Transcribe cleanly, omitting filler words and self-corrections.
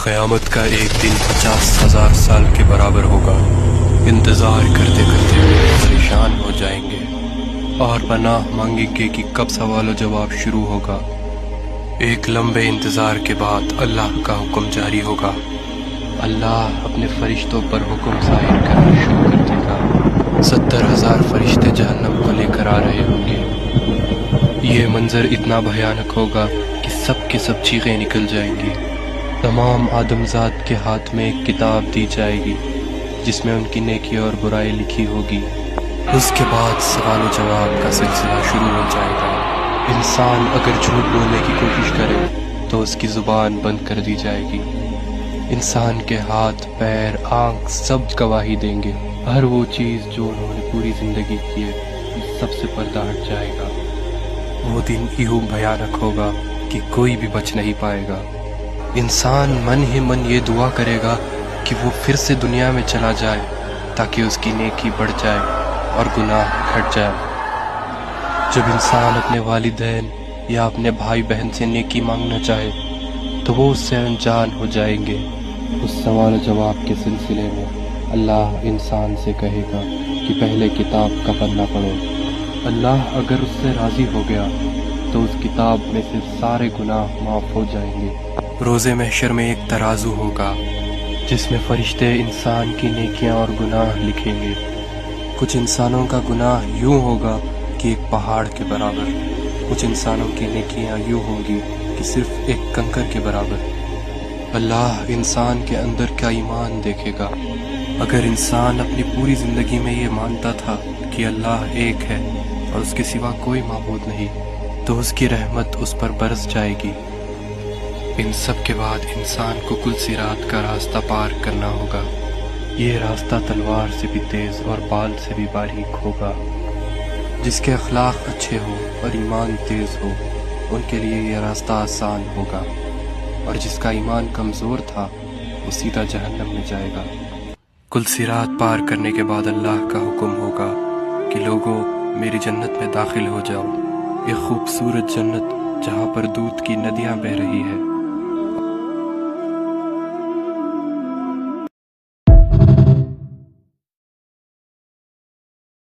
قیامت کا ایک دن 50,000 سال کے برابر ہوگا۔ انتظار کرتے کرتے پریشان ہو جائیں گے اور پناہ مانگیں گے کہ کب سوال و جواب شروع ہوگا۔ ایک لمبے انتظار کے بعد اللہ کا حکم جاری ہوگا۔ اللہ اپنے فرشتوں پر حکم ظاہر کرنا شروع کر دے گا۔ 70,000 فرشتے جہنم کو لے کر آ رہے ہوں گے۔ یہ منظر اتنا بھیانک ہوگا کہ سب کے سب چیخیں نکل جائیں گی۔ تمام آدمزاد کے ہاتھ میں ایک کتاب دی جائے گی جس میں ان کی نیکی اور برائی لکھی ہوگی۔ اس کے بعد سوال و جواب کا سلسلہ شروع ہو جائے گا۔ انسان اگر جھوٹ بولنے کی کوشش کرے تو اس کی زبان بند کر دی جائے گی۔ انسان کے ہاتھ، پیر، آنکھ سب گواہی دیں گے۔ ہر وہ چیز جو انہوں نے پوری زندگی کی ہے سب سے پردہ ہٹ جائے گا۔ وہ دن یوں بھیانک ہوگا کہ کوئی بھی بچ نہیں پائے گا۔ انسان من ہی من یہ دعا کرے گا کہ وہ پھر سے دنیا میں چلا جائے تاکہ اس کی نیکی بڑھ جائے اور گناہ گھٹ جائے۔ جب انسان اپنے والدین یا اپنے بھائی بہن سے نیکی مانگنا چاہے تو وہ اس سے انجان ہو جائیں گے۔ اس سوال و جواب کے سلسلے میں اللہ انسان سے کہے گا کہ پہلے کتاب کا پنہ پڑھو۔ اللہ اگر اس سے راضی ہو گیا تو اس کتاب میں سے سارے گناہ معاف ہو جائیں گے۔ روز محشر میں ایک ترازو ہوگا جس میں فرشتے انسان کی نیکیاں اور گناہ لکھیں گے۔ کچھ انسانوں کا گناہ یوں ہوگا کہ ایک پہاڑ کے برابر، کچھ انسانوں کی نیکیاں یوں ہوں گی کہ صرف ایک کنکر کے برابر۔ اللہ انسان کے اندر کا ایمان دیکھے گا۔ اگر انسان اپنی پوری زندگی میں یہ مانتا تھا کہ اللہ ایک ہے اور اس کے سوا کوئی معبود نہیں تو اس کی رحمت اس پر برس جائے گی۔ ان سب کے بعد انسان کو کل صراط کا راستہ پار کرنا ہوگا۔ یہ راستہ تلوار سے بھی تیز اور بال سے بھی باریک ہوگا۔ جس کے اخلاق اچھے ہو اور ایمان تیز ہو ان کے لیے یہ راستہ آسان ہوگا، اور جس کا ایمان کمزور تھا وہ سیدھا جہنم میں جائے گا۔ کل صراط پار کرنے کے بعد اللہ کا حکم ہوگا کہ لوگوں میری جنت میں داخل ہو جاؤ، یہ خوبصورت جنت جہاں پر دودھ کی ندیاں بہہ رہی ہے۔